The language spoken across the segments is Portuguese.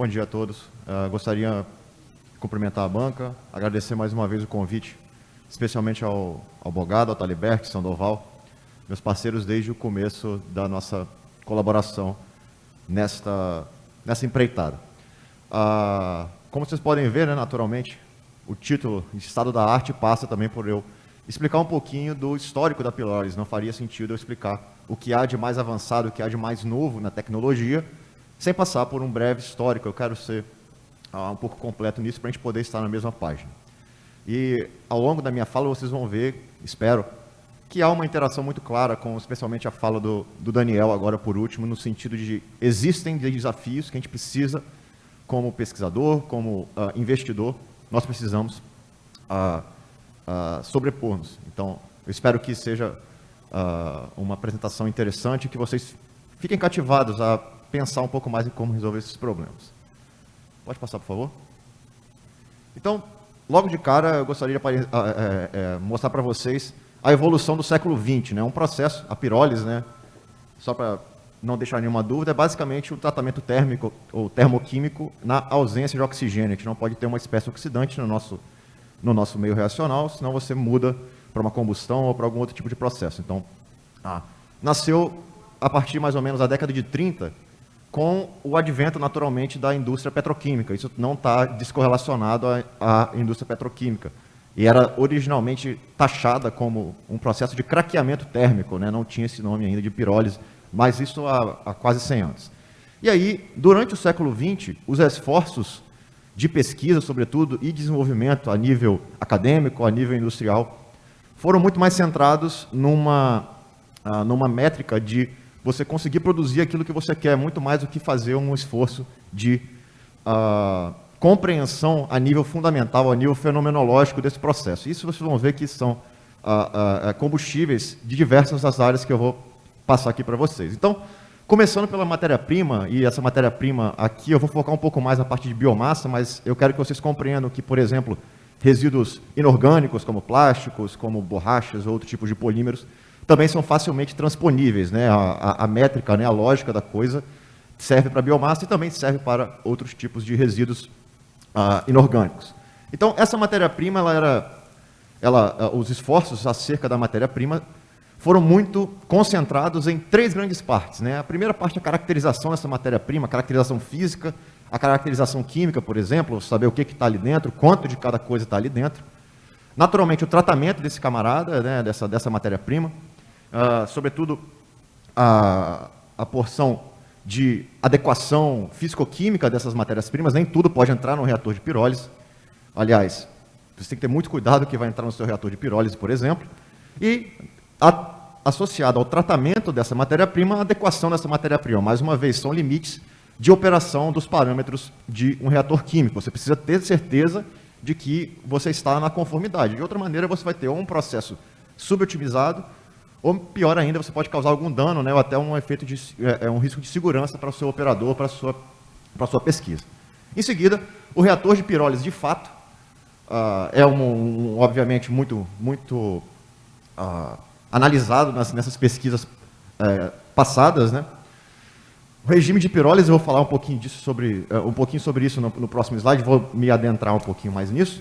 bom dia a todos. Gostaria de cumprimentar a banca, agradecer mais uma vez o convite, especialmente ao Bogado, ao Taliberto, Sandoval, meus parceiros desde o começo da nossa colaboração nessa empreitada. Como vocês podem ver, né, naturalmente, o título de Estado da Arte passa também por eu explicar um pouquinho do histórico da Pyrolis. Não faria sentido eu explicar o que há de mais avançado, o que há de mais novo na tecnologia, sem passar por um breve histórico. Eu quero ser um pouco completo nisso para a gente poder estar na mesma página. E ao longo da minha fala vocês vão ver, espero, que há uma interação muito clara com especialmente a fala do Daniel, agora por último, no sentido de existem desafios que a gente precisa, como pesquisador, como investidor, nós precisamos sobrepor-nos. Então, eu espero que seja uma apresentação interessante, que vocês fiquem cativados a pensar um pouco mais em como resolver esses problemas. Pode passar, por favor? Então, logo de cara, eu gostaria de mostrar para vocês a evolução do século XX, né? Um processo, a pirólise, né? Só para não deixar nenhuma dúvida, é basicamente o tratamento térmico ou termoquímico na ausência de oxigênio. A gente não pode ter uma espécie oxidante no nosso meio reacional, senão você muda para uma combustão ou para algum outro tipo de processo. Então, nasceu a partir mais ou menos da década de 30, com o advento, naturalmente, da indústria petroquímica. Isso não está descorrelacionado à indústria petroquímica. E era originalmente taxada como um processo de craqueamento térmico, né? Não tinha esse nome ainda de pirólise, mas isso há quase 100 anos. E aí, durante o século XX, os esforços de pesquisa, sobretudo, e desenvolvimento a nível acadêmico, a nível industrial, foram muito mais centrados numa métrica de você conseguir produzir aquilo que você quer, muito mais do que fazer um esforço de compreensão a nível fundamental, a nível fenomenológico desse processo. Isso vocês vão ver que são combustíveis de diversas das áreas que eu vou passar aqui para vocês. Então, começando pela matéria-prima, e essa matéria-prima aqui eu vou focar um pouco mais na parte de biomassa, mas eu quero que vocês compreendam que, por exemplo, resíduos inorgânicos, como plásticos, como borrachas ou outro tipo de polímeros, também são facilmente transponíveis, né? A métrica, né, a lógica da coisa serve para biomassa e também serve para outros tipos de resíduos inorgânicos. Então, essa matéria-prima, os esforços acerca da matéria-prima foram muito concentrados em 3 grandes partes, né? A primeira parte é a caracterização dessa matéria-prima, a caracterização física, a caracterização química, por exemplo, saber o que está ali dentro, quanto de cada coisa está ali dentro. Naturalmente, o tratamento desse camarada, né, dessa matéria-prima, sobretudo a porção de adequação físico-química dessas matérias-primas. Nem tudo pode entrar no reator de pirólise. Aliás, você tem que ter muito cuidado que vai entrar no seu reator de pirólise, por exemplo. E, associado ao tratamento dessa matéria-prima, a adequação dessa matéria-prima. Mais uma vez, são limites de operação dos parâmetros de um reator químico. Você precisa ter certeza de que você está na conformidade. De outra maneira, você vai ter ou um processo subotimizado, ou pior ainda, você pode causar algum dano, né, ou até um efeito um risco de segurança para o seu operador, para a sua pesquisa. Em seguida, o reator de pirólise, de fato, é obviamente muito analisado nessas pesquisas passadas, né? O regime de pirólise, eu vou falar um pouquinho sobre isso no próximo slide, vou me adentrar um pouquinho mais nisso.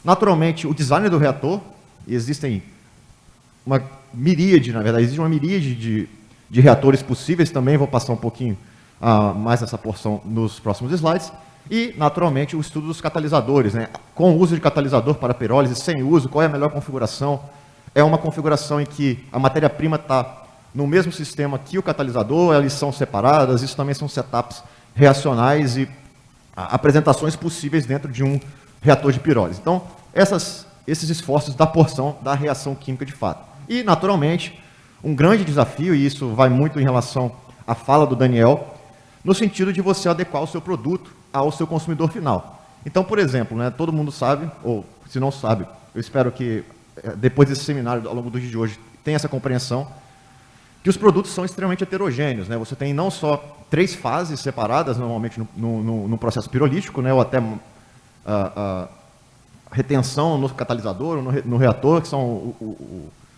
Naturalmente, o design do reator, existem uma miríade, na verdade, existe uma miríade de reatores possíveis, também vou passar um pouquinho mais nessa porção nos próximos slides. E, naturalmente, o estudo dos catalisadores, né? Com o uso de catalisador para pirólise, sem uso, qual é a melhor configuração? É uma configuração em que a matéria-prima está no mesmo sistema que o catalisador, elas são separadas, isso também são setups reacionais e apresentações possíveis dentro de um reator de pirólise. Então, esses esforços da porção da reação química de fato. E, naturalmente, um grande desafio, e isso vai muito em relação à fala do Daniel, no sentido de você adequar o seu produto ao seu consumidor final. Então, por exemplo, né, todo mundo sabe, ou se não sabe, eu espero que depois desse seminário, ao longo do dia de hoje, tenha essa compreensão, que os produtos são extremamente heterogêneos, né? Você tem não só 3 fases separadas, normalmente no processo pirolítico, né? Ou até retenção no catalisador, ou no reator, que são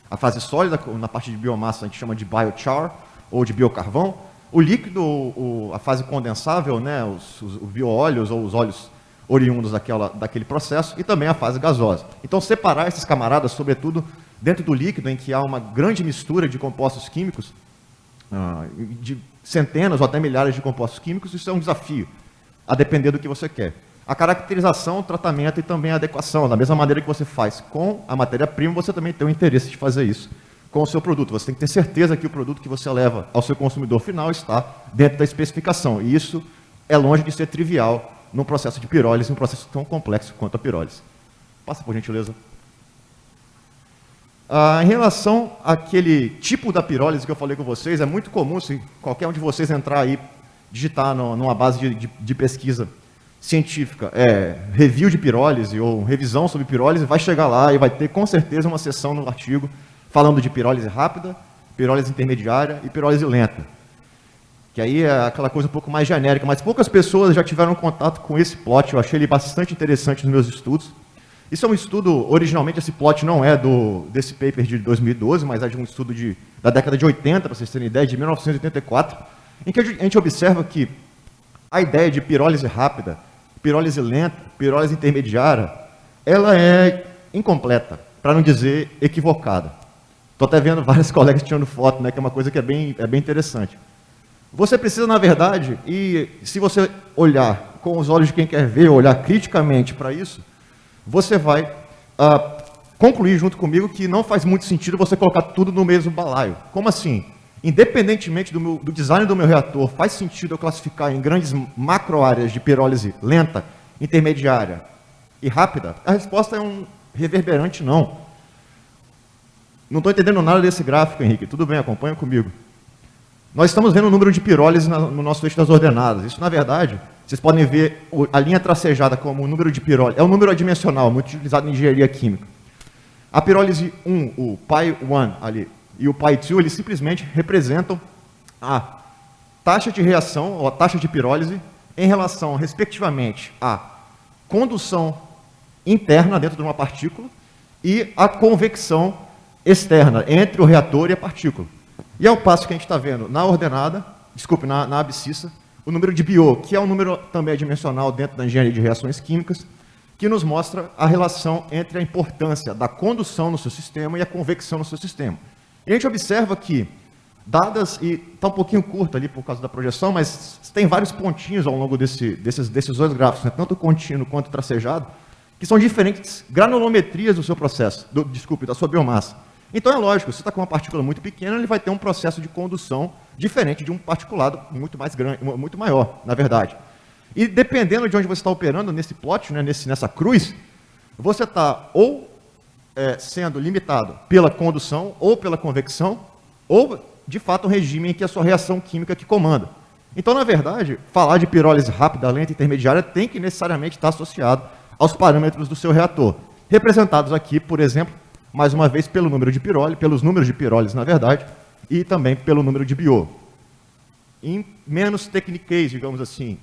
a fase sólida, na parte de biomassa a gente chama de biochar, ou de biocarvão. o líquido, a fase condensável, né, os bioóleos ou os óleos oriundos daquele processo, e também a fase gasosa. Então, separar esses camaradas, sobretudo dentro do líquido, em que há uma grande mistura de compostos químicos, de centenas ou até milhares de compostos químicos, isso é um desafio, a depender do que você quer. A caracterização, o tratamento e também a adequação, da mesma maneira que você faz com a matéria-prima, você também tem o interesse de fazer isso com o seu produto. Você tem que ter certeza que o produto que você leva ao seu consumidor final está dentro da especificação. E isso é longe de ser trivial num processo de pirólise, um processo tão complexo quanto a pirólise. Passa, por gentileza. Em relação àquele tipo da pirólise que eu falei com vocês, é muito comum, se qualquer um de vocês entrar aí, digitar numa base de pesquisa científica, review de pirólise ou revisão sobre pirólise, vai chegar lá e vai ter com certeza uma seção no artigo falando de pirólise rápida, pirólise intermediária e pirólise lenta. Que aí é aquela coisa um pouco mais genérica, mas poucas pessoas já tiveram contato com esse plot, eu achei ele bastante interessante nos meus estudos. Isso é um estudo, originalmente esse plot não é desse paper de 2012, mas é de um estudo da década de 80, para vocês terem ideia, de 1984, em que a gente observa que a ideia de pirólise rápida, pirólise lenta, pirólise intermediária, ela é incompleta, para não dizer equivocada. Estou até vendo vários colegas tirando foto, né, que é uma coisa que é bem interessante. Você precisa, na verdade, e se você olhar com os olhos de quem quer ver, olhar criticamente para isso, você vai concluir junto comigo que não faz muito sentido você colocar tudo no mesmo balaio. Como assim? Independentemente do design do meu reator, faz sentido eu classificar em grandes macro-áreas de pirólise lenta, intermediária e rápida? A resposta é um reverberante não. Não estou entendendo nada desse gráfico, Henrique. Tudo bem, acompanha comigo. Nós estamos vendo o número de pirólises no nosso eixo das ordenadas. Isso, na verdade, vocês podem ver a linha tracejada como o número de pirólises. É um número adimensional, muito utilizado em engenharia química. A pirólise 1, o Pi1 ali, e o Pi2, eles simplesmente representam a taxa de reação, ou a taxa de pirólise, em relação, respectivamente, à condução interna dentro de uma partícula e a convecção externa entre o reator e a partícula. E ao passo que a gente está vendo na ordenada, na abscissa, o número de Biot, que é um número também adimensional dentro da engenharia de reações químicas, que nos mostra a relação entre a importância da condução no seu sistema e a convecção no seu sistema. E a gente observa que, dadas, e está um pouquinho curto ali por causa da projeção, mas tem vários pontinhos ao longo desses dois gráficos, né, tanto contínuo quanto tracejado, que são diferentes granulometrias do seu processo, da sua biomassa. Então é lógico, se você está com uma partícula muito pequena, ele vai ter um processo de condução diferente de um particulado muito mais grande, muito maior, na verdade. E dependendo de onde você está operando nesse plot, né, nessa cruz, você está ou sendo limitado pela condução ou pela convecção, ou de fato um regime em que a sua reação química que comanda. Então, na verdade, falar de pirólise rápida, lenta e intermediária tem que necessariamente estar associado aos parâmetros do seu reator, representados aqui, por exemplo, mais uma vez pelo número de pirólise, pelos números de pirólise, na verdade, e também pelo número de Biot. Em menos techniquez, digamos assim,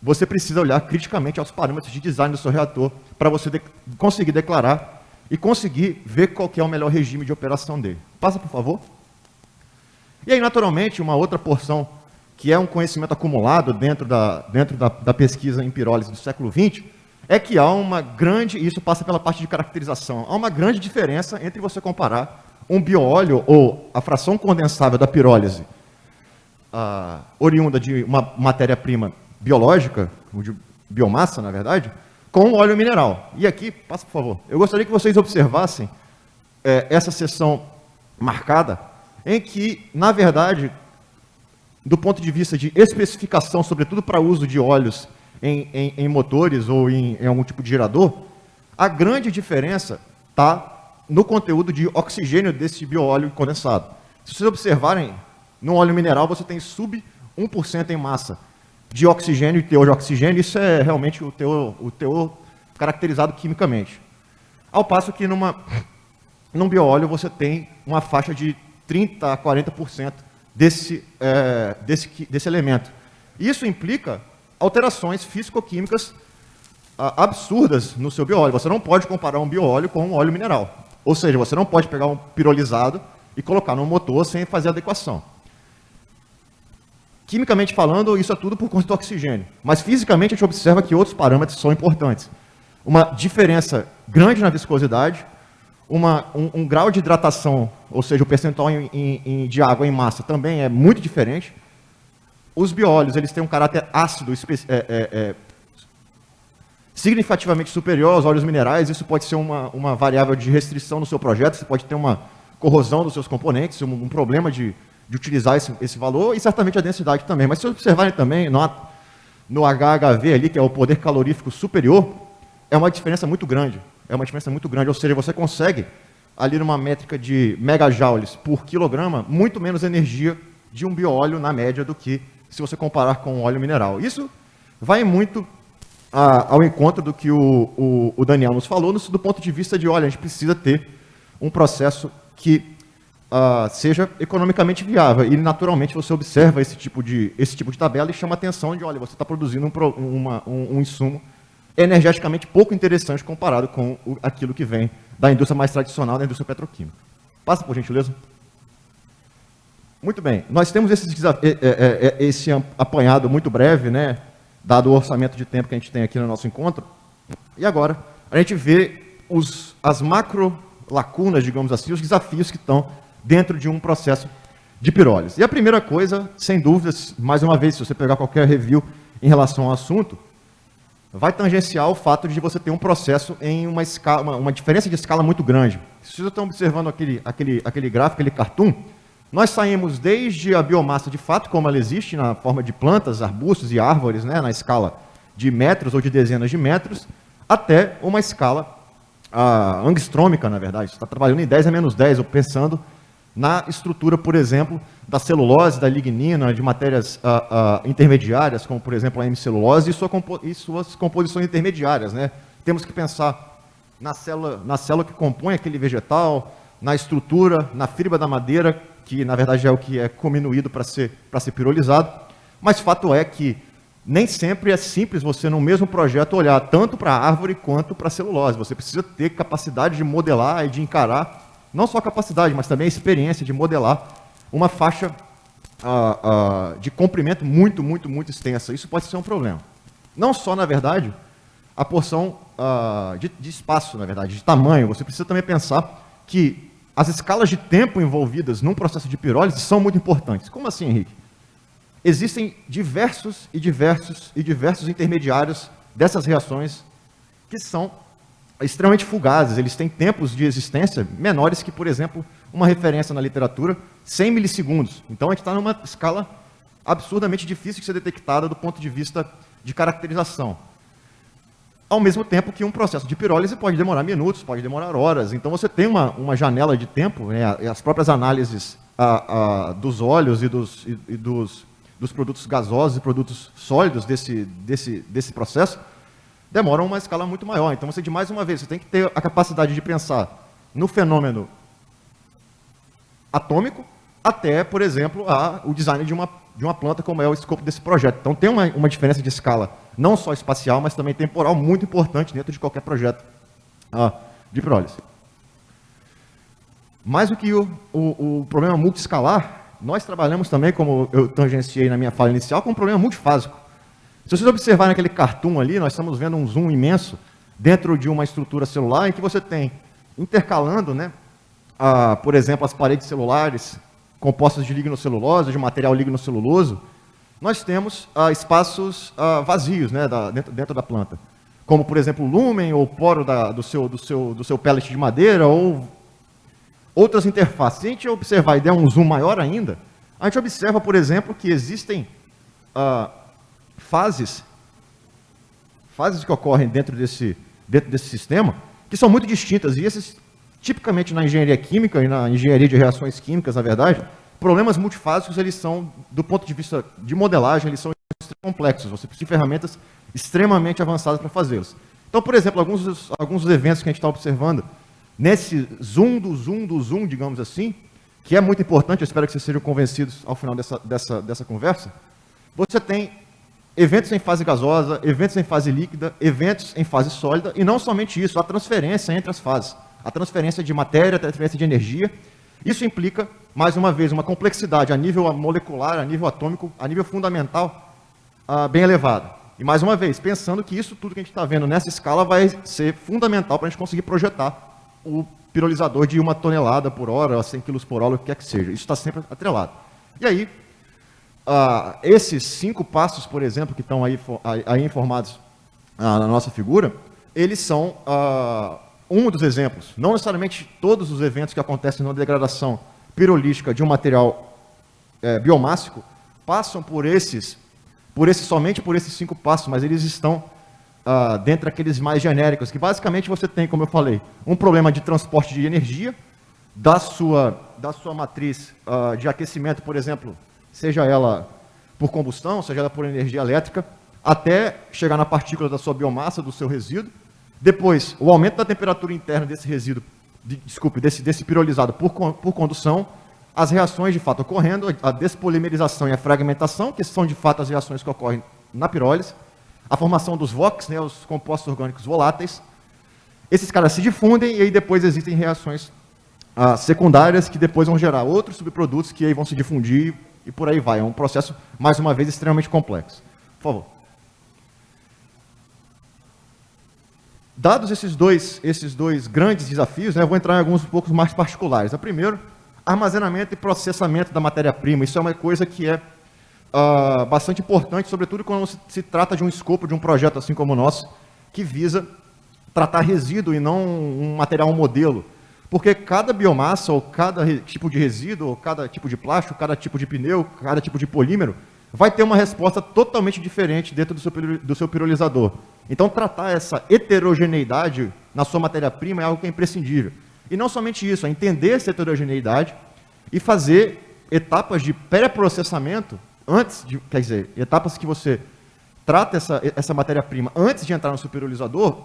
você precisa olhar criticamente aos parâmetros de design do seu reator para você conseguir declarar e conseguir ver qual que é o melhor regime de operação dele. Passa, por favor. E aí, naturalmente, uma outra porção, que é um conhecimento acumulado dentro da pesquisa em pirólise do século XX, é que há uma grande, e isso passa pela parte de caracterização, há uma grande diferença entre você comparar um bioóleo ou a fração condensável da pirólise oriunda de uma matéria-prima biológica, de biomassa, na verdade, com óleo mineral. E aqui, passa por favor, eu gostaria que vocês observassem essa seção marcada, em que, na verdade, do ponto de vista de especificação, sobretudo para uso de óleos em motores ou em algum tipo de gerador, a grande diferença está no conteúdo de oxigênio desse bioóleo condensado. Se vocês observarem, no óleo mineral você tem sub 1% em massa de oxigênio e teor de oxigênio, isso é realmente o teor caracterizado quimicamente. Ao passo que num bioóleo você tem uma faixa de 30% a 40% desse elemento. Isso implica alterações físico-químicas absurdas no seu bioóleo. Você não pode comparar um bioóleo com um óleo mineral. Ou seja, você não pode pegar um pirolizado e colocar no motor sem fazer adequação. Quimicamente falando, isso é tudo por conta do oxigênio. Mas fisicamente a gente observa que outros parâmetros são importantes. Uma diferença grande na viscosidade, um grau de hidratação, ou seja, o percentual de água em massa também é muito diferente. Os bióleos, eles têm um caráter ácido significativamente superior aos óleos minerais. Isso pode ser uma variável de restrição no seu projeto, você pode ter uma corrosão dos seus componentes, um problema de utilizar esse valor, e certamente a densidade também. Mas se vocês observarem também no HHV ali, que é o poder calorífico superior, é uma diferença muito grande. Ou seja, você consegue, ali numa métrica de megajoules por quilograma, muito menos energia de um bióleo na média do que se você comparar com o óleo mineral. Isso vai muito ao encontro do que o Daniel nos falou, do ponto de vista de, olha, a gente precisa ter um processo que seja economicamente viável. E, naturalmente, você observa esse tipo de tabela e chama a atenção de, olha, você está produzindo um insumo energeticamente pouco interessante comparado com aquilo que vem da indústria mais tradicional, da indústria petroquímica. Passa, por gentileza. Muito bem. Nós temos esse apanhado muito breve, né, dado o orçamento de tempo que a gente tem aqui no nosso encontro. E agora, a gente vê as macro lacunas, digamos assim, os desafios que estão dentro de um processo de pirólise. E a primeira coisa, sem dúvidas, mais uma vez, se você pegar qualquer review em relação ao assunto, vai tangenciar o fato de você ter um processo em uma diferença de escala muito grande. Se vocês estão observando aquele gráfico, aquele cartoon, nós saímos desde a biomassa de fato, como ela existe, na forma de plantas, arbustos e árvores, né, na escala de metros ou de dezenas de metros, até uma escala angstrômica, na verdade. Você está trabalhando em 10 a menos 10, ou pensando na estrutura, por exemplo, da celulose, da lignina, de matérias intermediárias, como, por exemplo, a hemicelulose e suas composições intermediárias, né? Temos que pensar na célula que compõe aquele vegetal, na estrutura, na fibra da madeira, que, na verdade, é o que é cominuído para ser pirolizado. Mas fato é que nem sempre é simples você, no mesmo projeto, olhar tanto para a árvore quanto para a celulose. Você precisa ter capacidade de modelar e de encarar, não só a capacidade, mas também a experiência de modelar uma faixa de comprimento muito, muito, muito extensa. Isso pode ser um problema. Não só, na verdade, a porção de espaço, na verdade, de tamanho. Você precisa também pensar que as escalas de tempo envolvidas num processo de pirólise são muito importantes. Como assim, Henrique? Existem diversos intermediários dessas reações que são extremamente fugazes. Eles têm tempos de existência menores que, por exemplo, uma referência na literatura, 100 milissegundos. Então, a gente está numa escala absurdamente difícil de ser detectada do ponto de vista de caracterização. Ao mesmo tempo que um processo de pirólise pode demorar minutos, pode demorar horas. Então, você tem uma janela de tempo, né, as próprias análises dos óleos e dos produtos gasosos e produtos sólidos desse processo demoram uma escala muito maior. Então, você, de mais uma vez, você tem que ter a capacidade de pensar no fenômeno atômico até, por exemplo, o design de uma planta, como é o escopo desse projeto. Então, tem uma diferença de escala, não só espacial, mas também temporal, muito importante dentro de qualquer projeto de pirólise. Mais do que o problema multiescalar, nós trabalhamos também, como eu tangenciei na minha fala inicial, com um problema multifásico. Se vocês observarem aquele cartoon ali, nós estamos vendo um zoom imenso dentro de uma estrutura celular em que você tem, intercalando, né, por exemplo, as paredes celulares compostas de lignocelulose, de material lignoceluloso, nós temos espaços vazios, né, dentro da planta. Como, por exemplo, o lúmen ou o poro do seu pellet de madeira ou outras interfaces. Se a gente observar e der um zoom maior ainda, a gente observa, por exemplo, que existem fases que ocorrem dentro desse sistema que são muito distintas. E esses, tipicamente na engenharia química e na engenharia de reações químicas, na verdade, problemas multifásicos, eles são, do ponto de vista de modelagem, eles são extremamente complexos. Você precisa de ferramentas extremamente avançadas para fazê-los. Então, por exemplo, alguns dos eventos que a gente está observando, nesse zoom do zoom, digamos assim, que é muito importante, eu espero que vocês sejam convencidos ao final dessa conversa, você tem eventos em fase gasosa, eventos em fase líquida, eventos em fase sólida, e não somente isso, a transferência entre as fases. A transferência de matéria, a transferência de energia, Isso implica, mais uma vez, uma complexidade a nível molecular, a nível atômico, a nível fundamental, bem elevada. E, mais uma vez, pensando que isso tudo que a gente está vendo nessa escala vai ser fundamental para a gente conseguir projetar o pirolizador de 1 tonelada por hora, 100 kg por hora, o que quer que seja. Isso está sempre atrelado. E aí, esses 5 passos, por exemplo, que estão aí informados na nossa figura, eles são um dos exemplos. Não necessariamente todos os eventos que acontecem na degradação pirolítica de um material biomássico passam somente por esses 5 passos, mas eles estão dentre aqueles mais genéricos, que basicamente você tem, como eu falei, um problema de transporte de energia da sua matriz de aquecimento, por exemplo, seja ela por combustão, seja ela por energia elétrica, até chegar na partícula da sua biomassa, do seu resíduo. Depois, o aumento da temperatura interna desse resíduo, desse pirolizado por condução, as reações de fato ocorrendo, a despolimerização e a fragmentação, que são de fato as reações que ocorrem na pirólise, a formação dos VOCs, né, os compostos orgânicos voláteis. Esses caras se difundem e aí depois existem reações secundárias que depois vão gerar outros subprodutos que aí vão se difundir e por aí vai. É um processo, mais uma vez, extremamente complexo. Por favor. Dados esses dois grandes desafios, né, eu vou entrar em alguns um pouco mais particulares. O primeiro, armazenamento e processamento da matéria-prima. Isso é uma coisa que é bastante importante, sobretudo quando se trata de um escopo de um projeto assim como o nosso, que visa tratar resíduo e não um material modelo. Porque cada biomassa, ou cada tipo de resíduo, ou cada tipo de plástico, cada tipo de pneu, cada tipo de polímero, vai ter uma resposta totalmente diferente dentro do seu pirolizador. Então, tratar essa heterogeneidade na sua matéria-prima é algo que é imprescindível. E não somente isso, é entender essa heterogeneidade e fazer etapas de pré-processamento, quer dizer, etapas que você trata essa matéria-prima antes de entrar no seu pirolizador,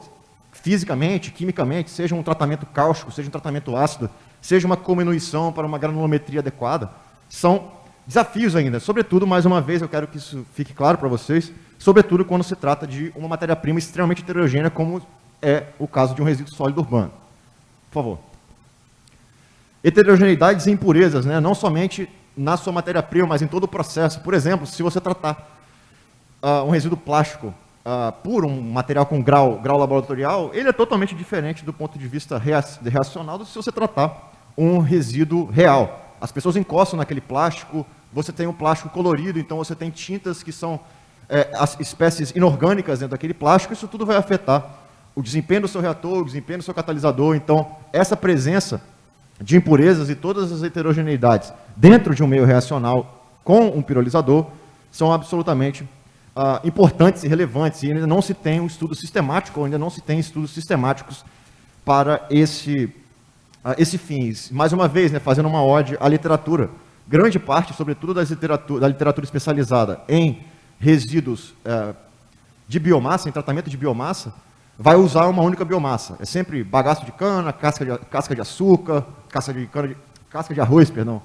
fisicamente, quimicamente, seja um tratamento cáustico, seja um tratamento ácido, seja uma cominuição para uma granulometria adequada, são desafios ainda. Sobretudo, mais uma vez, eu quero que isso fique claro para vocês, sobretudo quando se trata de uma matéria-prima extremamente heterogênea, como é o caso de um resíduo sólido urbano. Por favor. Heterogeneidades e impurezas, né? Não somente na sua matéria-prima, mas em todo o processo. Por exemplo, se você tratar um resíduo plástico por um material com grau laboratorial, ele é totalmente diferente do ponto de vista reacional do que se você tratar um resíduo real. As pessoas encostam naquele plástico, você tem um plástico colorido, então você tem tintas que são as espécies inorgânicas dentro daquele plástico, isso tudo vai afetar o desempenho do seu reator, o desempenho do seu catalisador. Então, essa presença de impurezas e todas as heterogeneidades dentro de um meio reacional com um pirolizador são absolutamente importantes e relevantes, e ainda não se tem um estudo sistemático, ou ainda não se tem estudos sistemáticos para esse fins. Mais uma vez, né, fazendo uma ode à literatura, grande parte, sobretudo da literatura especializada em resíduos de biomassa, em tratamento de biomassa, vai usar uma única biomassa. É sempre bagaço de cana, casca de açúcar, casca de arroz, perdão,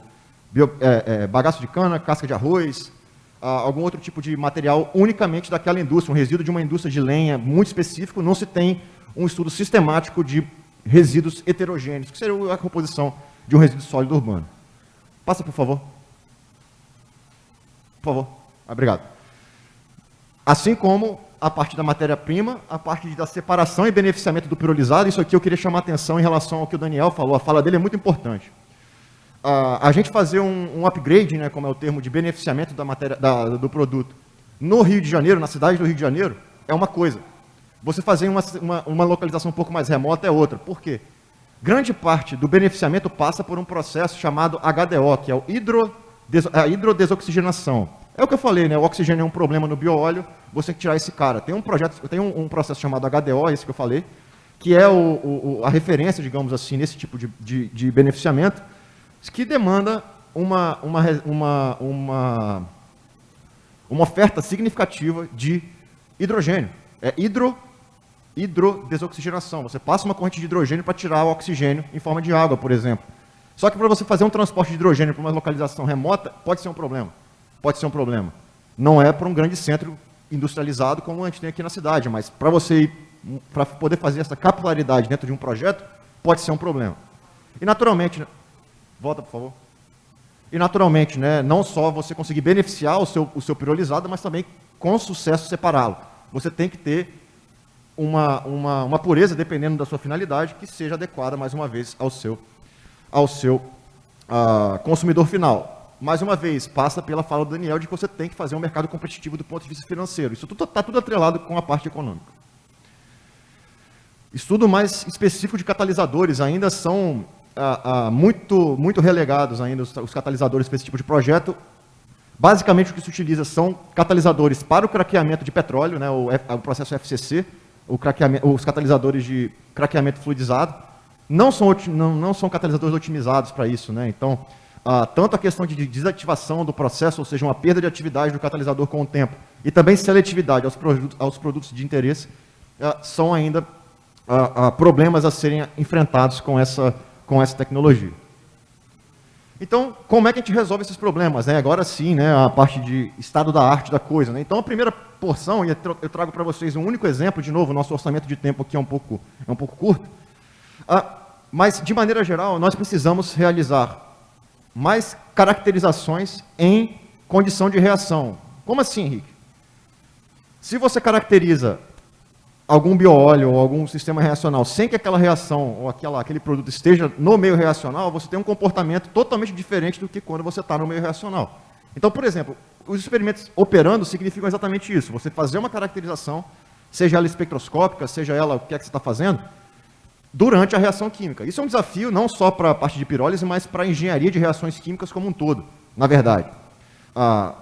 bagaço de cana, casca de arroz, algum outro tipo de material unicamente daquela indústria, um resíduo de uma indústria de lenha muito específico. Não se tem um estudo sistemático de resíduos heterogêneos, que seria a composição de um resíduo sólido urbano. Passa, por favor. Por favor. Obrigado. Assim como a parte da matéria-prima, a parte da separação e beneficiamento do pirolizado. Isso aqui eu queria chamar a atenção em relação ao que o Daniel falou. A fala dele é muito importante. A gente fazer um upgrade, né, como é o termo, de beneficiamento do produto no Rio de Janeiro, na cidade do Rio de Janeiro, é uma coisa. Você fazer uma localização um pouco mais remota é outra. Por quê? Grande parte do beneficiamento passa por um processo chamado HDO, que é a hidrodesoxigenação. É o que eu falei, né? O oxigênio é um problema no bioóleo, você tem que tirar esse cara. Tem um processo chamado HDO, esse que eu falei, que é a referência, digamos assim, nesse tipo de beneficiamento, que demanda uma oferta significativa de hidrogênio. É hidrodesoxigenação. Você passa uma corrente de hidrogênio para tirar o oxigênio em forma de água, por exemplo. Só que para você fazer um transporte de hidrogênio para uma localização remota, pode ser um problema. Pode ser um problema. Não é para um grande centro industrializado como a gente tem aqui na cidade, mas para poder fazer essa capilaridade dentro de um projeto, pode ser um problema. E naturalmente, Volta, por favor. E, naturalmente, né, não só você conseguir beneficiar o seu pirolizado, mas também, com sucesso, separá-lo. Você tem que ter uma pureza, dependendo da sua finalidade, que seja adequada, mais uma vez, ao seu consumidor final. Mais uma vez, passa pela fala do Daniel de que você tem que fazer um mercado competitivo do ponto de vista financeiro. Isso está tudo atrelado com a parte econômica. Estudo mais específico de catalisadores ainda são muito relegados ainda os catalisadores para esse tipo de projeto. Basicamente, o que se utiliza são catalisadores para o craqueamento de petróleo, né, o processo FCC, os catalisadores de craqueamento fluidizado. Não são catalisadores otimizados para isso, né? Então, tanto a questão de desativação do processo, ou seja, uma perda de atividade do catalisador com o tempo, e também seletividade aos produtos de interesse, são ainda problemas a serem enfrentados com essa tecnologia. Então, como é que a gente resolve esses problemas, né? Agora sim, né, a parte de estado da arte da coisa, né? Então, a primeira porção, e eu trago para vocês um único exemplo, de novo, nosso orçamento de tempo aqui é um pouco curto, mas, de maneira geral, nós precisamos realizar mais caracterizações em condição de reação. Como assim, Henrique? Se você caracteriza algum bioóleo ou algum sistema reacional sem que aquela reação ou aquele produto esteja no meio reacional, você tem um comportamento totalmente diferente do que quando você está no meio reacional. Então, por exemplo, os experimentos operando significam exatamente isso. Você fazer uma caracterização, seja ela espectroscópica, seja ela o que é que você está fazendo, durante a reação química. Isso é um desafio não só para a parte de pirólise, mas para a engenharia de reações químicas como um todo, na verdade.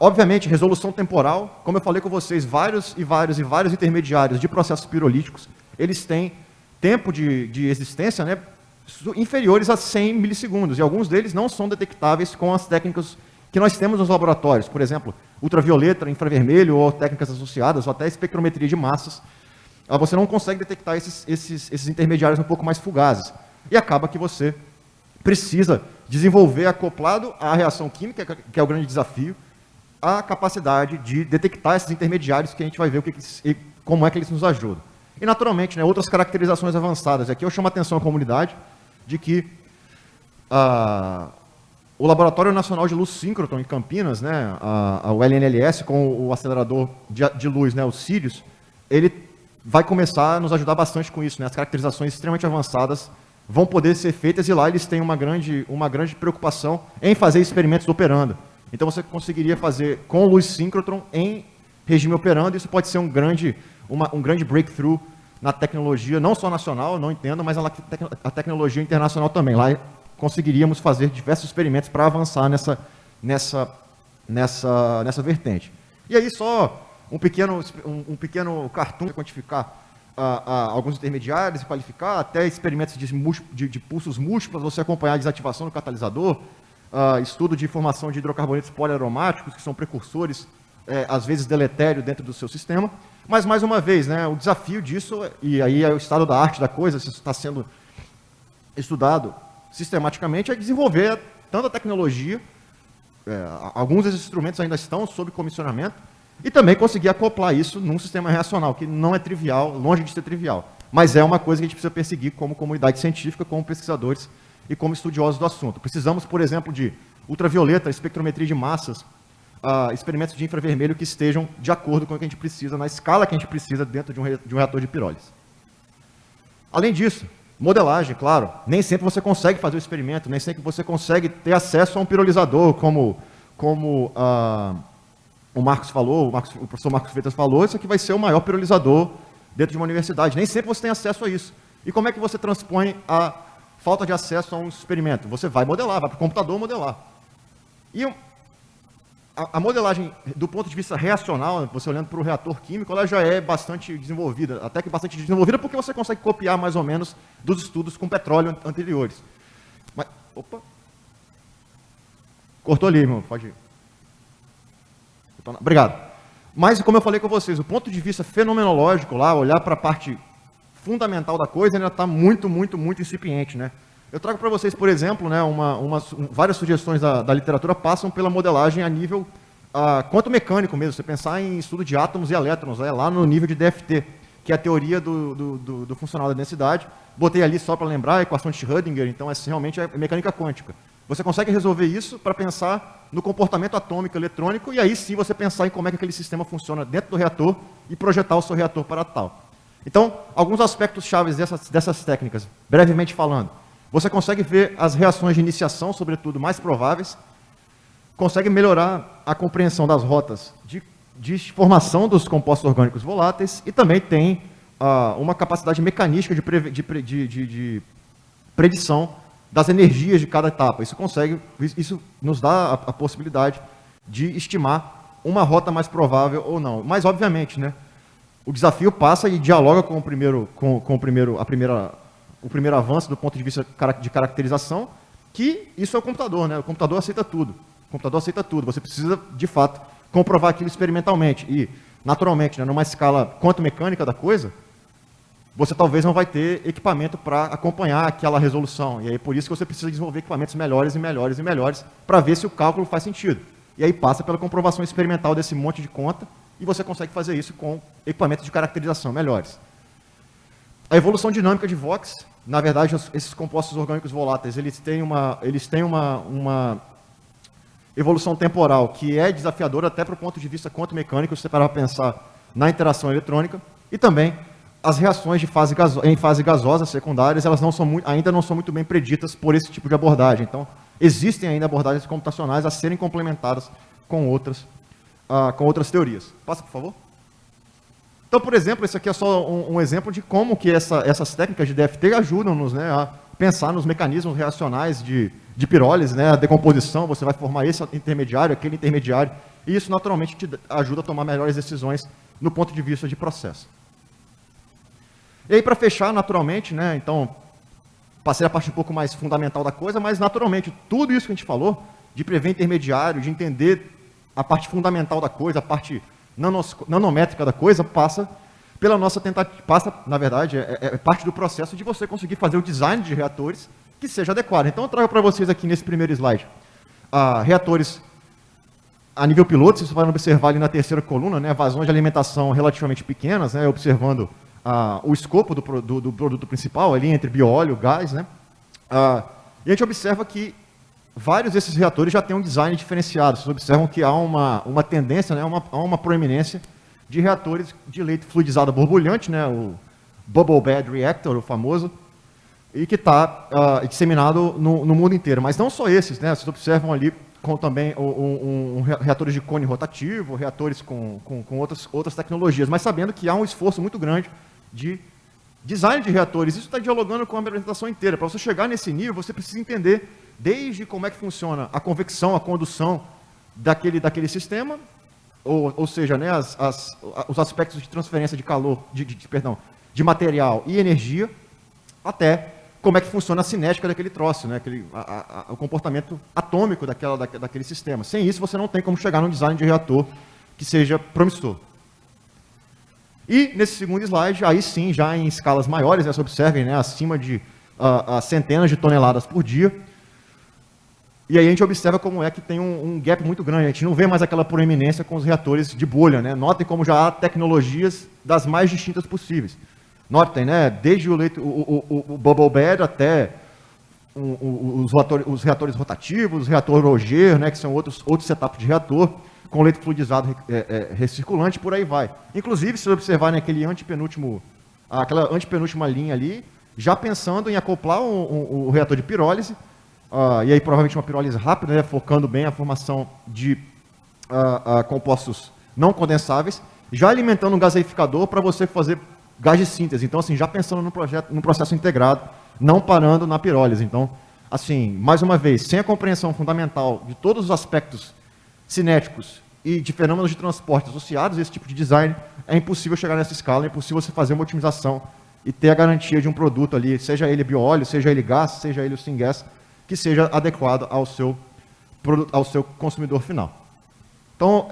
Obviamente, resolução temporal, como eu falei com vocês, vários intermediários de processos pirolíticos, eles têm tempo de existência, né, inferiores a 100 milissegundos, e alguns deles não são detectáveis com as técnicas que nós temos nos laboratórios, por exemplo, ultravioleta, infravermelho, ou técnicas associadas, ou até espectrometria de massas. Você não consegue detectar esses intermediários um pouco mais fugazes. E acaba que você precisa desenvolver, acoplado à reação química, que é o grande desafio, a capacidade de detectar esses intermediários, que a gente vai ver como é que eles nos ajudam. E, naturalmente, né, outras caracterizações avançadas. Aqui eu chamo a atenção à comunidade de que o Laboratório Nacional de Luz Síncrotron, em Campinas, né, o LNLS, com o acelerador de luz, né, o Sirius, ele vai começar a nos ajudar bastante com isso, né? As caracterizações extremamente avançadas vão poder ser feitas, e lá eles têm uma grande preocupação em fazer experimentos operando. Então você conseguiria fazer com luz síncrotron em regime operando, e isso pode ser um grande breakthrough na tecnologia, não só nacional, não entendo, mas a tecnologia internacional também. Lá conseguiríamos fazer diversos experimentos para avançar nessa vertente. E aí só um pequeno cartoon para quantificar alguns intermediários e qualificar, até experimentos de pulsos múltiplos, você acompanhar a desativação do catalisador, estudo de formação de hidrocarbonetos poliaromáticos, que são precursores, às vezes deletério dentro do seu sistema. Mas, mais uma vez, né, o desafio disso, e aí é o estado da arte da coisa, isso está sendo estudado sistematicamente, é desenvolver tanta tecnologia, alguns desses instrumentos ainda estão sob comissionamento, e também conseguir acoplar isso num sistema reacional, que não é trivial, longe de ser trivial. Mas é uma coisa que a gente precisa perseguir como comunidade científica, como pesquisadores e como estudiosos do assunto. Precisamos, por exemplo, de ultravioleta, espectrometria de massas, experimentos de infravermelho que estejam de acordo com o que a gente precisa, na escala que a gente precisa dentro de um reator de pirólise. Além disso, modelagem, claro. Nem sempre você consegue fazer o experimento, nem sempre você consegue ter acesso a um pirolizador, como o Marcos falou, o professor Marcos Freitas falou, isso aqui vai ser o maior pirolizador dentro de uma universidade. Nem sempre você tem acesso a isso. E como é que você transpõe a falta de acesso a um experimento? Você vai modelar, vai para o computador modelar. E a modelagem, do ponto de vista reacional, você olhando para o reator químico, ela já é bastante desenvolvida, até que bastante desenvolvida, porque você consegue copiar mais ou menos dos estudos com petróleo anteriores. Mas, opa! Cortou ali, irmão, pode ir. Obrigado. Mas, como eu falei com vocês, o ponto de vista fenomenológico lá, olhar para a parte fundamental da coisa, ainda está muito incipiente, né? Eu trago para vocês, por exemplo, né, várias sugestões da literatura passam pela modelagem a nível quanto mecânico mesmo. Você pensar em estudo de átomos e elétrons, lá no nível de DFT, que é a teoria do funcional da densidade. Botei ali só para lembrar a equação de Schrödinger, então realmente é mecânica quântica. Você consegue resolver isso para pensar no comportamento atômico eletrônico e aí sim você pensar em como é que aquele sistema funciona dentro do reator e projetar o seu reator para tal. Então, alguns aspectos chaves dessas técnicas, brevemente falando. Você consegue ver as reações de iniciação, sobretudo, mais prováveis, consegue melhorar a compreensão das rotas de formação dos compostos orgânicos voláteis e também tem uma capacidade mecanística de predição das energias de cada etapa. Isso nos dá a possibilidade de estimar uma rota mais provável ou não. Mas, obviamente, né, o desafio passa e dialoga com o primeiro avanço do ponto de vista de caracterização, que isso é o computador, né? O computador aceita tudo. O computador aceita tudo. Você precisa, de fato, comprovar aquilo experimentalmente. E, naturalmente, né, numa escala quanto-mecânica da coisa, você talvez não vai ter equipamento para acompanhar aquela resolução. E aí, por isso que você precisa desenvolver equipamentos melhores e melhores e melhores para ver se o cálculo faz sentido. E aí passa pela comprovação experimental desse monte de conta e você consegue fazer isso com equipamentos de caracterização melhores. A evolução dinâmica de Vox, na verdade, esses compostos orgânicos voláteis, eles têm uma evolução temporal que é desafiadora até para o ponto de vista quanto-mecânico, se você parar para pensar na interação eletrônica, e também as reações em fase gasosa secundárias, elas ainda não são muito bem preditas por esse tipo de abordagem. Então, existem ainda abordagens computacionais a serem complementadas com outras teorias. Passa, por favor. Então, por exemplo, esse aqui é só um exemplo de como que essas técnicas de DFT ajudam-nos, né, a pensar nos mecanismos reacionais de pirólise, né, a decomposição, você vai formar esse intermediário, aquele intermediário, e isso naturalmente te ajuda a tomar melhores decisões no ponto de vista de processo. E aí, para fechar, naturalmente, né, então, passei a parte um pouco mais fundamental da coisa, mas naturalmente, tudo isso que a gente falou, de prever intermediário, de entender a parte fundamental da coisa, a parte nanométrica da coisa, passa pela nossa tentativa, na verdade, é parte do processo de você conseguir fazer o design de reatores que seja adequado. Então, eu trago para vocês aqui nesse primeiro slide, reatores a nível piloto, vocês vão observar ali na terceira coluna, né, vazões de alimentação relativamente pequenas, né, observando o escopo do produto principal, ali entre bióleo, gás, né? E a gente observa que vários desses reatores já têm um design diferenciado. Vocês observam que há uma tendência, né, há uma proeminência de reatores de leite fluidizado borbulhante, né, o Bubble Bed Reactor, o famoso, e que está disseminado no mundo inteiro. Mas não só esses, né? Vocês observam ali com também reatores de cone rotativo, reatores com outras tecnologias, mas sabendo que há um esforço muito grande de design de reatores. Isso está dialogando com a apresentação inteira. Para você chegar nesse nível, você precisa entender desde como é que funciona a convecção, a condução daquele sistema, ou seja, né, os aspectos de transferência de calor, de material e energia, até como é que funciona a cinética daquele troço, né, o comportamento atômico daquele sistema. Sem isso, você não tem como chegar num design de reator que seja promissor. E, nesse segundo slide, aí sim, já em escalas maiores, né, vocês observem, né, acima de centenas de toneladas por dia. E aí a gente observa como é que tem um gap muito grande. A gente não vê mais aquela proeminência com os reatores de bolha, né? Notem como já há tecnologias das mais distintas possíveis. Notem, né, desde o Bubble Bed até os reatores rotativos, o reator Roger, né, que são outros setups de reator, com leite fluidizado recirculante, por aí vai. Inclusive, se vocês observarem aquela antepenúltima linha ali, já pensando em acoplar o reator de pirólise, e aí provavelmente uma pirólise rápida, né, focando bem a formação de compostos não condensáveis, já alimentando um gaseificador para você fazer gás de síntese. Então, assim, já pensando no processo integrado, não parando na pirólise. Então, assim, mais uma vez, sem a compreensão fundamental de todos os aspectos cinéticos e de fenômenos de transporte associados a esse tipo de design, é impossível chegar nessa escala, é impossível você fazer uma otimização e ter a garantia de um produto ali, seja ele bióleo, seja ele gás, seja ele o syngas, que seja adequado ao seu consumidor final. Então,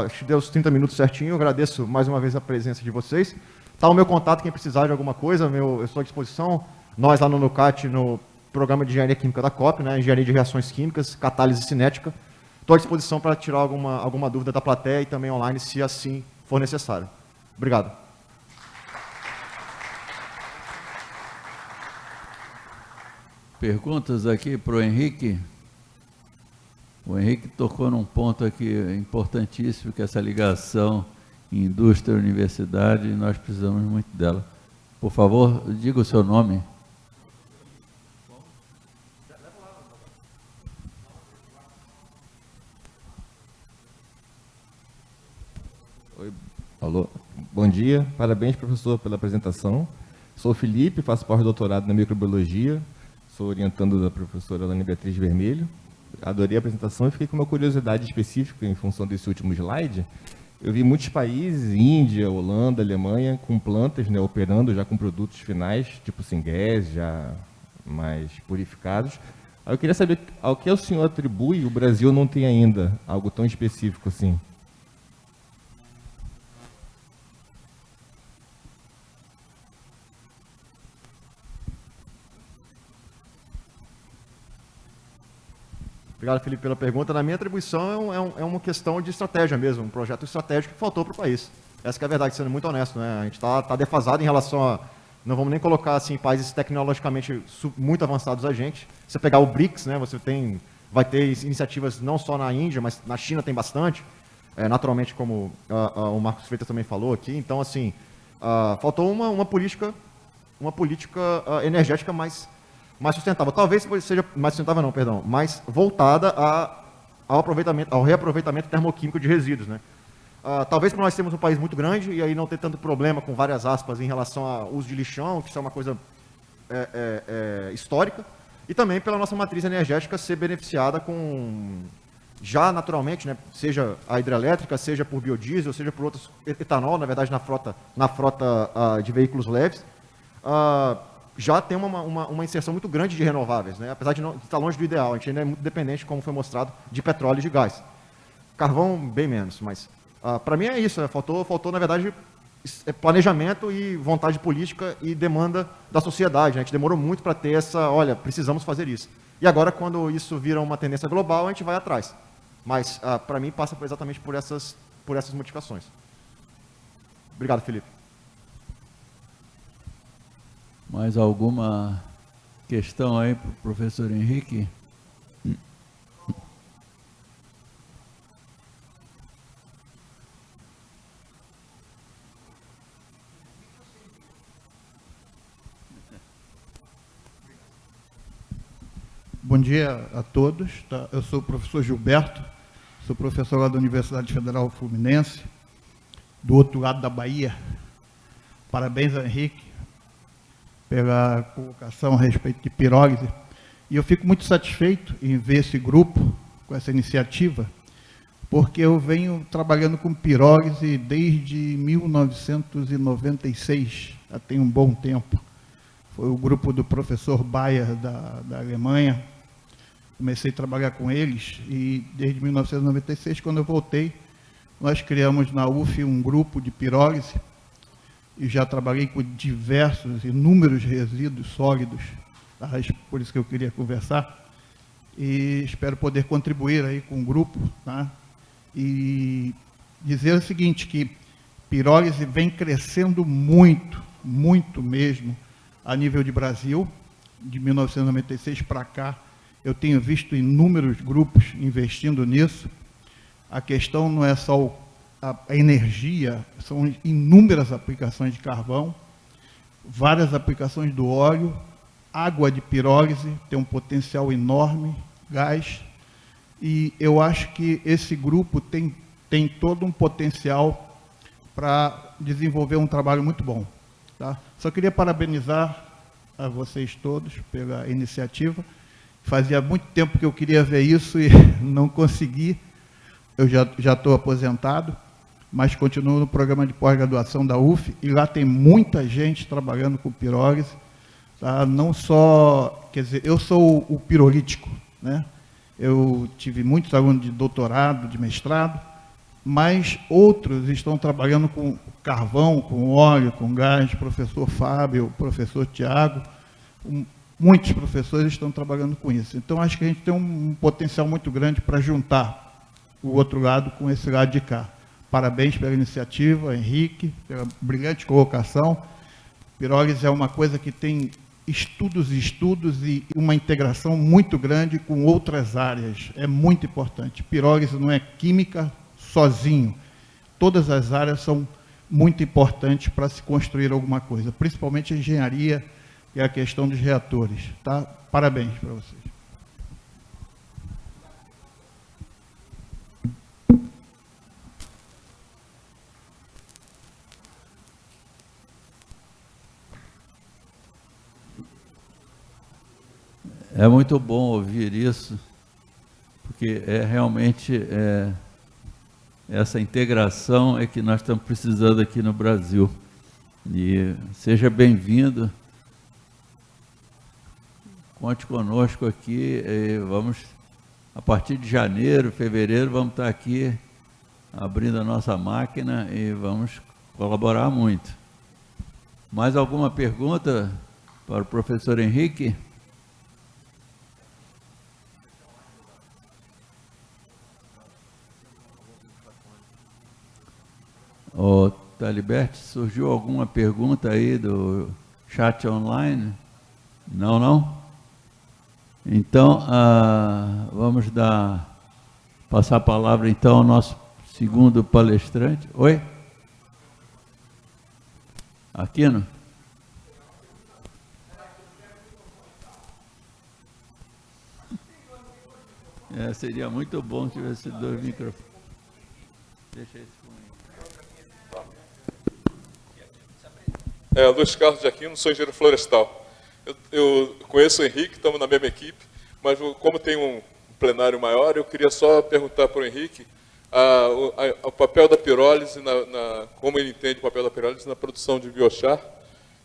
acho que deu os 30 minutos certinho, eu agradeço mais uma vez a presença de vocês. Está o meu contato, quem precisar de alguma coisa, eu estou à disposição. Nós lá no NUCAT, no programa de Engenharia Química da COP, né, Engenharia de Reações Químicas, Catálise Cinética, estou à disposição para tirar alguma dúvida da plateia e também online, se assim for necessário. Obrigado. Perguntas aqui para o Henrique? O Henrique tocou num ponto aqui importantíssimo, que é essa ligação indústria e universidade, e nós precisamos muito dela. Por favor, diga o seu nome. Oi, alô, bom dia, parabéns, professor, pela apresentação. Sou o Felipe, faço pós-doutorado na microbiologia, sou orientando da professora Elane Beatriz Vermelho. Adorei a apresentação e fiquei com uma curiosidade específica em função desse último slide. Eu vi muitos países, Índia, Holanda, Alemanha, com plantas, né, operando já com produtos finais, tipo syngas, já mais purificados. Aí eu queria saber ao que o senhor atribui o Brasil não tem ainda algo tão específico assim. Obrigado, Felipe, pela pergunta. Na minha atribuição é uma questão de estratégia mesmo, um projeto estratégico que faltou para o país. Essa que é a verdade, sendo muito honesto, né? A gente está defasado em relação a... Não vamos nem colocar assim, países tecnologicamente muito avançados a gente. Se você pegar o BRICS, né, vai ter iniciativas não só na Índia, mas na China tem bastante. Naturalmente, como o Marcos Freitas também falou aqui. Então, assim, faltou uma política energética mais sustentável. Talvez seja mais sustentável não, perdão, mais voltada ao reaproveitamento termoquímico de resíduos, né? Talvez para nós termos um país muito grande e aí não ter tanto problema com várias aspas em relação ao uso de lixão, que isso é uma coisa histórica, e também pela nossa matriz energética ser beneficiada com, já naturalmente, né, seja a hidrelétrica, seja por biodiesel, seja por outros, etanol, na verdade, na frota de veículos leves, já tem uma inserção muito grande de renováveis, né? Apesar de não estar longe do ideal, a gente ainda é muito dependente, como foi mostrado, de petróleo e de gás. Carvão, bem menos, mas para mim é isso, faltou, na verdade, planejamento e vontade política e demanda da sociedade, né? A gente demorou muito para ter olha, precisamos fazer isso. E agora, quando isso vira uma tendência global, a gente vai atrás. Mas, para mim, passa exatamente por essas modificações. Obrigado, Felipe. Mais alguma questão aí para o professor Henrique? Bom dia a todos. Eu sou o professor Gilberto, sou professor lá da Universidade Federal Fluminense, do outro lado da Bahia. Parabéns, Henrique, pela colocação a respeito de pirólise. E eu fico muito satisfeito em ver esse grupo, com essa iniciativa, porque eu venho trabalhando com pirólise desde 1996, já tem um bom tempo. Foi o grupo do professor Bayer, da Alemanha. Comecei a trabalhar com eles e desde 1996, quando eu voltei, nós criamos na UF um grupo de pirólise e já trabalhei com inúmeros resíduos sólidos, tá? Por isso que eu queria conversar, e espero poder contribuir aí com o grupo, tá? E dizer o seguinte, que pirólise vem crescendo muito, muito mesmo, a nível de Brasil. De 1996 para cá, eu tenho visto inúmeros grupos investindo nisso. A questão não é só a energia, são inúmeras aplicações de carvão, várias aplicações do óleo, água de pirólise tem um potencial enorme, gás, e eu acho que esse grupo tem todo um potencial para desenvolver um trabalho muito bom, tá? Só queria parabenizar a vocês todos pela iniciativa. Fazia muito tempo que eu queria ver isso e não consegui. Eu já estou aposentado, mas continuo no programa de pós-graduação da UF, e lá tem muita gente trabalhando com pirólise, tá? Não só, quer dizer, eu sou o pirolítico, né? Eu tive muitos alunos de doutorado, de mestrado, mas outros estão trabalhando com carvão, com óleo, com gás, professor Fábio, professor Tiago, muitos professores estão trabalhando com isso. Então, acho que a gente tem um potencial muito grande para juntar o outro lado com esse lado de cá. Parabéns pela iniciativa, Henrique, pela brilhante colocação. Pirólise é uma coisa que tem estudos e estudos e uma integração muito grande com outras áreas. É muito importante. Pirólise não é química sozinho. Todas as áreas são muito importantes para se construir alguma coisa, principalmente a engenharia e a questão dos reatores. Tá? Parabéns para vocês. É muito bom ouvir isso, porque realmente essa integração é que nós estamos precisando aqui no Brasil. E seja bem-vindo, conte conosco aqui, vamos, a partir de janeiro, fevereiro, vamos estar aqui abrindo a nossa máquina e vamos colaborar muito. Mais alguma pergunta para o professor Henrique? Ô, Taliberto, surgiu alguma pergunta aí do chat online? Não? Então, vamos passar a palavra então ao nosso segundo palestrante. Oi? Aquino? Seria muito bom se tivesse 2 microfones. Deixa esse Luiz Carlos de Aquino, sou engenheiro florestal. Eu conheço o Henrique, estamos na mesma equipe, mas como tem um plenário maior, eu queria só perguntar para o Henrique o papel da pirólise, como ele entende o papel da pirólise na produção de biochar,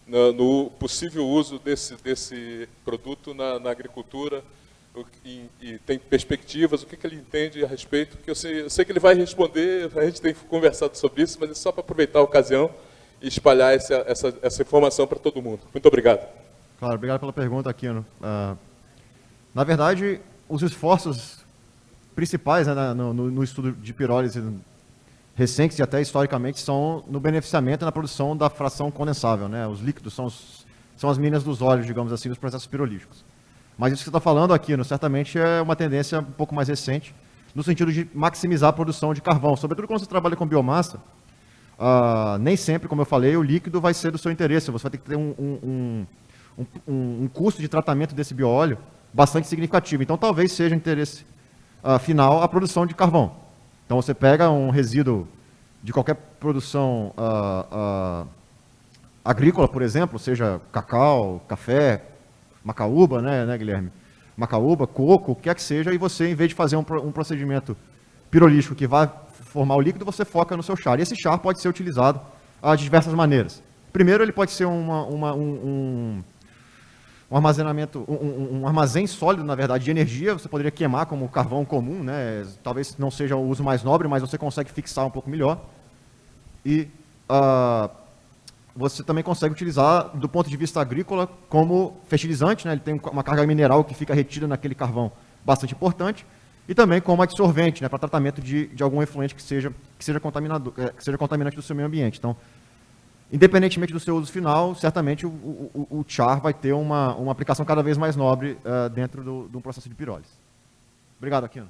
no possível uso desse produto na agricultura, e tem perspectivas, o que ele entende a respeito, porque eu sei que ele vai responder, a gente tem conversado sobre isso, mas é só para aproveitar a ocasião e espalhar essa informação para todo mundo. Muito obrigado. Claro, obrigado pela pergunta, Aquino. Na verdade, os esforços principais, né, no estudo de pirólise recentes e até historicamente são no beneficiamento e na produção da fração condensável. Né? Os líquidos são as minas dos óleos, digamos assim, dos processos pirolíticos. Mas isso que você está falando, Aquino, certamente é uma tendência um pouco mais recente, no sentido de maximizar a produção de carvão. Sobretudo quando você trabalha com biomassa, nem sempre, como eu falei, o líquido vai ser do seu interesse. Você vai ter que ter um custo de tratamento desse bioóleo bastante significativo. Então, talvez seja interesse final a produção de carvão. Então, você pega um resíduo de qualquer produção agrícola, por exemplo, seja cacau, café, macaúba, né, Guilherme? Macaúba, coco, o que quer que seja, e você, em vez de fazer um procedimento pirolítico que vai formar o líquido, você foca no seu char. E esse char pode ser utilizado de diversas maneiras. Primeiro, ele pode ser um armazenamento, um armazém sólido, na verdade, de energia. Você poderia queimar como carvão comum, né? Talvez não seja o uso mais nobre, mas você consegue fixar um pouco melhor. E você também consegue utilizar, do ponto de vista agrícola, como fertilizante, né? Ele tem uma carga mineral que fica retida naquele carvão bastante importante. E também como adsorvente, né, para tratamento de algum efluente que seja contaminante do seu meio ambiente. Então, independentemente do seu uso final, certamente o char vai ter uma aplicação cada vez mais nobre dentro de um processo de pirólise. Obrigado, Aquino.